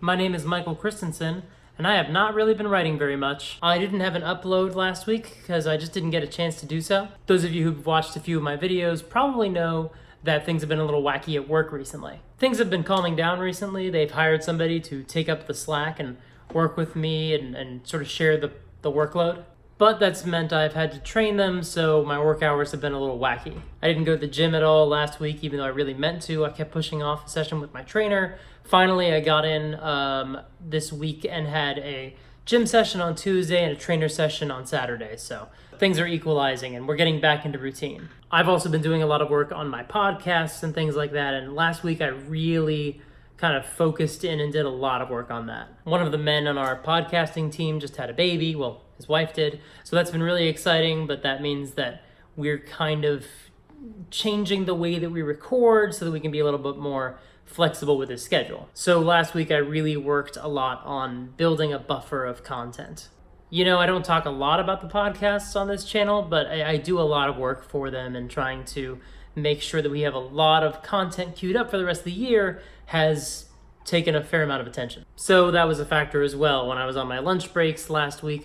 My name is Michael Christensen, and I have not really been writing very much. I didn't have an upload last week because I just didn't get a chance to do so. Those of you who've watched a few of my videos probably know that things have been a little wacky at work recently. Things have been calming down recently. They've hired somebody to take up the slack and work with me and sort of share the workload. But that's meant I've had to train them, so my work hours have been a little wacky. I didn't go to the gym at all last week, even though I really meant to. I kept pushing off a session with my trainer. Finally, I got in this week and had a gym session on Tuesday and a trainer session on Saturday, so things are equalizing and we're getting back into routine. I've also been doing a lot of work on my podcasts and things like that, and last week I really kind of focused in and did a lot of work on that. One of the men on our podcasting team just had a baby. Well, his wife did. So that's been really exciting, but that means that we're kind of changing the way that we record so that we can be a little bit more flexible with his schedule. So last week I really worked a lot on building a buffer of content. You know, I don't talk a lot about the podcasts on this channel, but I do a lot of work for them, and trying to make sure that we have a lot of content queued up for the rest of the year has taken a fair amount of attention. So that was a factor as well. When I was on my lunch breaks last week,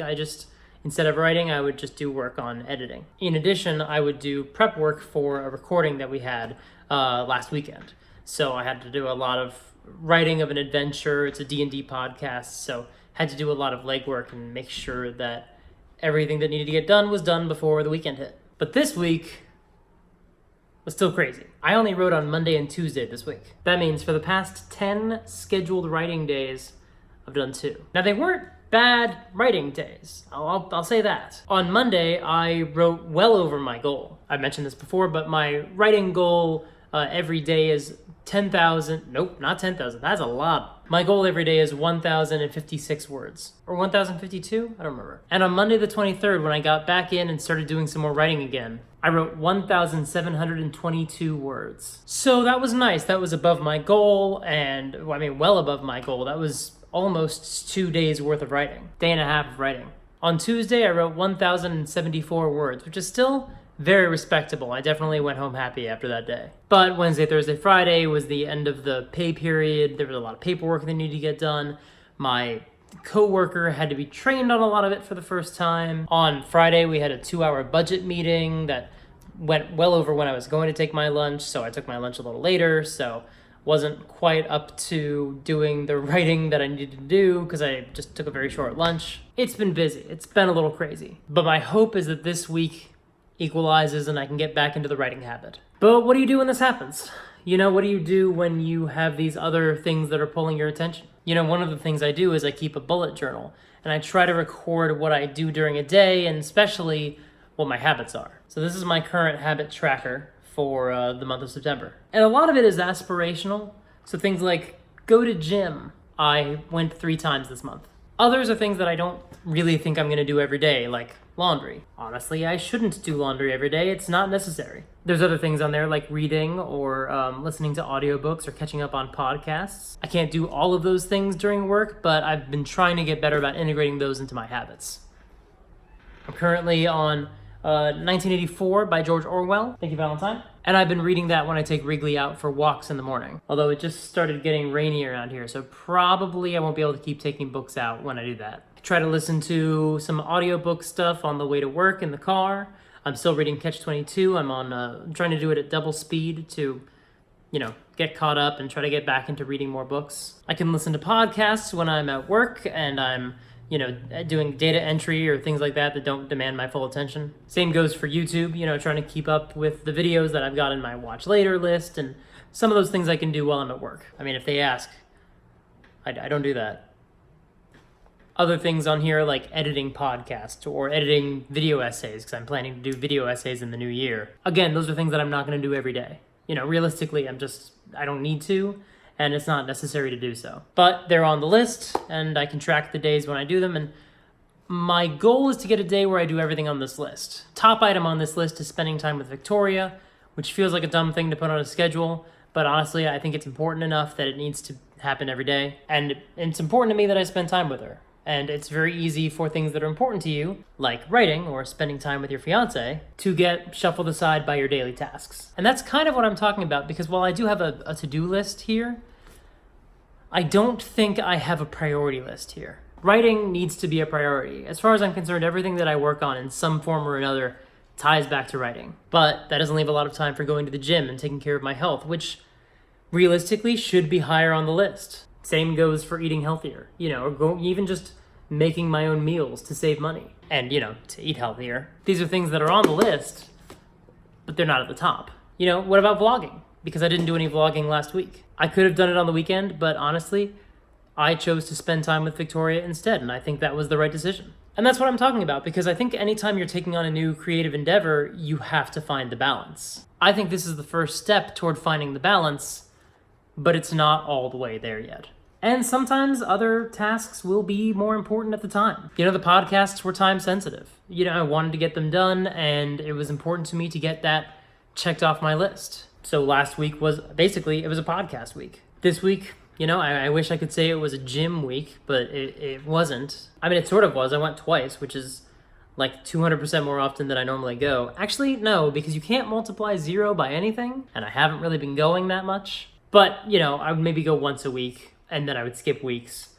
instead of writing, I would just do work on editing. In addition, I would do prep work for a recording that we had last weekend. So I had to do a lot of writing of an adventure. It's a D&D podcast, so had to do a lot of legwork and make sure that everything that needed to get done was done before the weekend hit. But this week was still crazy. I only wrote on Monday and Tuesday this week. That means for the past 10 scheduled writing days, I've done 2. Now, they weren't bad writing days. I'll say that. On Monday, I wrote well over my goal. I mentioned this before, but my writing goal every day is 10,000. Nope, not 10,000. That's a lot. My goal every day is 1,056 words. Or 1,052? I don't remember. And on Monday the 23rd, when I got back in and started doing some more writing again, I wrote 1,722 words. So that was nice. That was above my goal, and well above my goal. That was almost 2 days worth of writing. Day and a half of writing. On Tuesday, I wrote 1,074 words, which is still very respectable. I definitely went home happy after that day. But Wednesday, Thursday, Friday was the end of the pay period. There was a lot of paperwork that needed to get done. My coworker had to be trained on a lot of it for the first time. On Friday, we had a 2-hour budget meeting that went well over when I was going to take my lunch, so I took my lunch a little later, so wasn't quite up to doing the writing that I needed to do because I just took a very short lunch. It's been busy. It's been a little crazy. But my hope is that this week equalizes and I can get back into the writing habit. But what do you do when this happens? You know, what do you do when you have these other things that are pulling your attention? You know, one of the things I do is I keep a bullet journal, and I try to record what I do during a day, and especially what my habits are. So this is my current habit tracker for the month of September. And a lot of it is aspirational. So things like go to gym. I went 3 times this month. Others are things that I don't really think I'm gonna do every day, like laundry. Honestly, I shouldn't do laundry every day. It's not necessary. There's other things on there like reading or listening to audiobooks or catching up on podcasts. I can't do all of those things during work, but I've been trying to get better about integrating those into my habits. I'm currently on 1984 by George Orwell. Thank you, Valentine. And I've been reading that when I take Wrigley out for walks in the morning. Although it just started getting rainy around here, so probably I won't be able to keep taking books out when I do that. I try to listen to some audiobook stuff on the way to work in the car. I'm still reading Catch-22. I'm trying to do it at double speed to, get caught up and try to get back into reading more books. I can listen to podcasts when I'm at work and I'm doing data entry or things like that don't demand my full attention. Same goes for YouTube, trying to keep up with the videos that I've got in my watch later list, and some of those things I can do while I'm at work. If they ask, I don't do that. Other things on here like editing podcasts or editing video essays, because I'm planning to do video essays in the new year. Again, those are things that I'm not going to do every day. Realistically, I don't need to, and it's not necessary to do so. But they're on the list, and I can track the days when I do them, and my goal is to get a day where I do everything on this list. Top item on this list is spending time with Victoria, which feels like a dumb thing to put on a schedule, but honestly, I think it's important enough that it needs to happen every day, and it's important to me that I spend time with her. And it's very easy for things that are important to you, like writing or spending time with your fiance, to get shuffled aside by your daily tasks. And that's kind of what I'm talking about, because while I do have a to-do list here, I don't think I have a priority list here. Writing needs to be a priority. As far as I'm concerned, everything that I work on in some form or another ties back to writing. But that doesn't leave a lot of time for going to the gym and taking care of my health, which realistically should be higher on the list. Same goes for eating healthier, or even just making my own meals to save money and, to eat healthier. These are things that are on the list, but they're not at the top. What about vlogging? Because I didn't do any vlogging last week. I could have done it on the weekend, but honestly, I chose to spend time with Victoria instead, and I think that was the right decision. And that's what I'm talking about, because I think anytime you're taking on a new creative endeavor, you have to find the balance. I think this is the first step toward finding the balance, but it's not all the way there yet. And sometimes other tasks will be more important at the time. The podcasts were time sensitive. I wanted to get them done, and it was important to me to get that checked off my list. So last week was a podcast week. This week, I wish I could say it was a gym week, but it wasn't. I mean, it sort of was. I went twice, which is like 200% more often than I normally go. Actually, no, because you can't multiply 0 by anything, and I haven't really been going that much. But, I would maybe go once a week, and then I would skip weeks.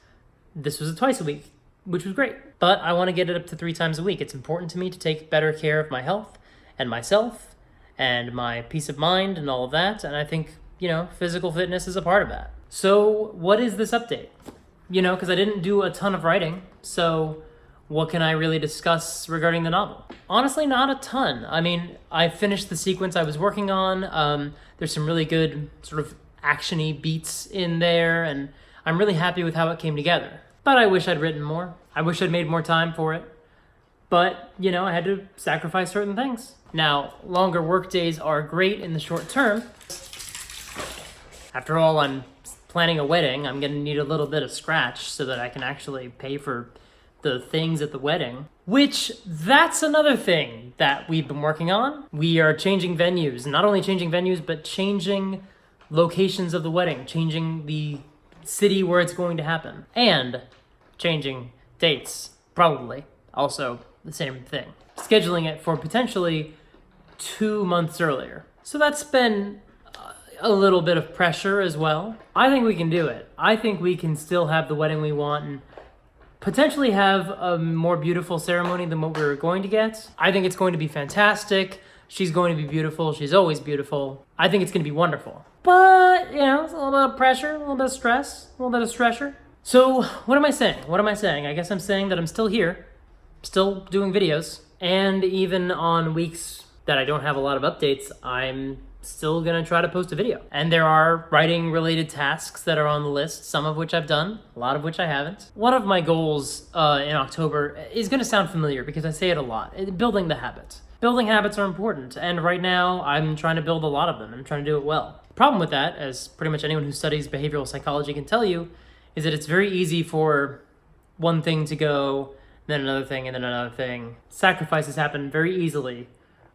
This was a twice a week, which was great. But I want to get it up to 3 times a week. It's important to me to take better care of my health and myself and my peace of mind and all of that. And I think, physical fitness is a part of that. So what is this update? Because I didn't do a ton of writing. So what can I really discuss regarding the novel? Honestly, not a ton. I mean, I finished the sequence I was working on. There's some really good sort of action-y beats in there, and I'm really happy with how it came together. But I wish I'd written more. I wish I'd made more time for it. But, I had to sacrifice certain things. Now, longer work days are great in the short term. After all, I'm planning a wedding. I'm going to need a little bit of scratch so that I can actually pay for the things at the wedding. Which, that's another thing that we've been working on. We are changing venues. Not only changing venues, but changing locations of the wedding. Changing the city where it's going to happen. And changing dates, probably. Also the same thing. Scheduling it for potentially 2 months earlier. So that's been a little bit of pressure as well. I think we can do it. I think we can still have the wedding we want and potentially have a more beautiful ceremony than what we were going to get. I think it's going to be fantastic. She's going to be beautiful. She's always beautiful. I think it's going to be wonderful. But, it's a little bit of pressure, a little bit of stress, a little bit of stressor. So what am I saying? I guess I'm saying that I'm still here, still doing videos, and even on weeks that I don't have a lot of updates, I'm still gonna try to post a video. And there are writing related tasks that are on the list, some of which I've done, a lot of which I haven't. One of my goals in October is gonna sound familiar because I say it a lot, building the habit. Building habits are important, and right now I'm trying to build a lot of them. I'm trying to do it well. The problem with that, as pretty much anyone who studies behavioral psychology can tell you, is that it's very easy for one thing to go, then another thing, and then another thing. Sacrifices happen very easily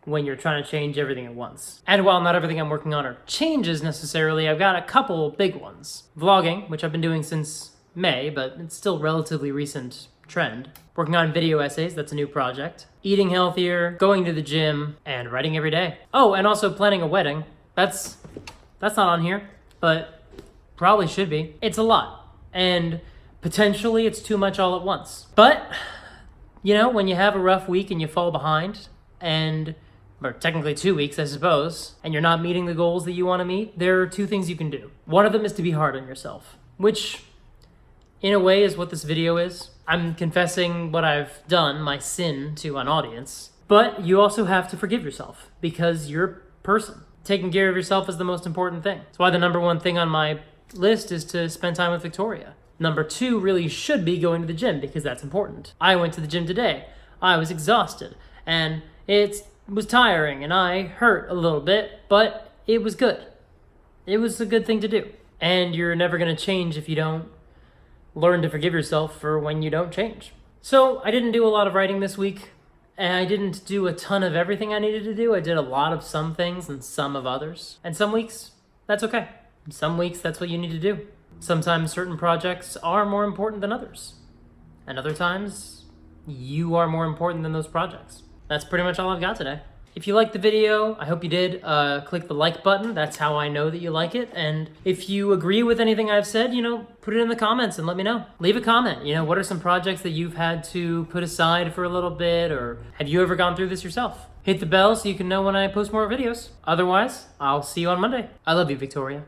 when you're trying to change everything at once. And while not everything I'm working on are changes necessarily, I've got a couple big ones. Vlogging, which I've been doing since May, but it's still relatively recent trend. Working on video essays, that's a new project. Eating healthier, going to the gym, and writing every day. Oh, and also planning a wedding. That's not on here, but probably should be. It's a lot, and potentially it's too much all at once. But, when you have a rough week and you fall behind, or technically 2 weeks, I suppose, and you're not meeting the goals that you want to meet, there are 2 things you can do. One of them is to be hard on yourself, which in a way is what this video is. I'm confessing what I've done, my sin, to an audience. But you also have to forgive yourself because you're a person. Taking care of yourself is the most important thing. That's why the number 1 thing on my list is to spend time with Victoria. Number 2 really should be going to the gym because that's important. I went to the gym today. I was exhausted and it was tiring and I hurt a little bit, but it was good. It was a good thing to do. And you're never going to change if you don't learn to forgive yourself for when you don't change. So I didn't do a lot of writing this week, and I didn't do a ton of everything I needed to do. I did a lot of some things and some of others. And some weeks, that's okay. Some weeks, that's what you need to do. Sometimes certain projects are more important than others. And other times, you are more important than those projects. That's pretty much all I've got today. If you liked the video, I hope you did, click the like button. That's how I know that you like it. And if you agree with anything I've said, put it in the comments and let me know. Leave a comment. What are some projects that you've had to put aside for a little bit, or have you ever gone through this yourself? Hit the bell so you can know when I post more videos. Otherwise, I'll see you on Monday. I love you, Victoria.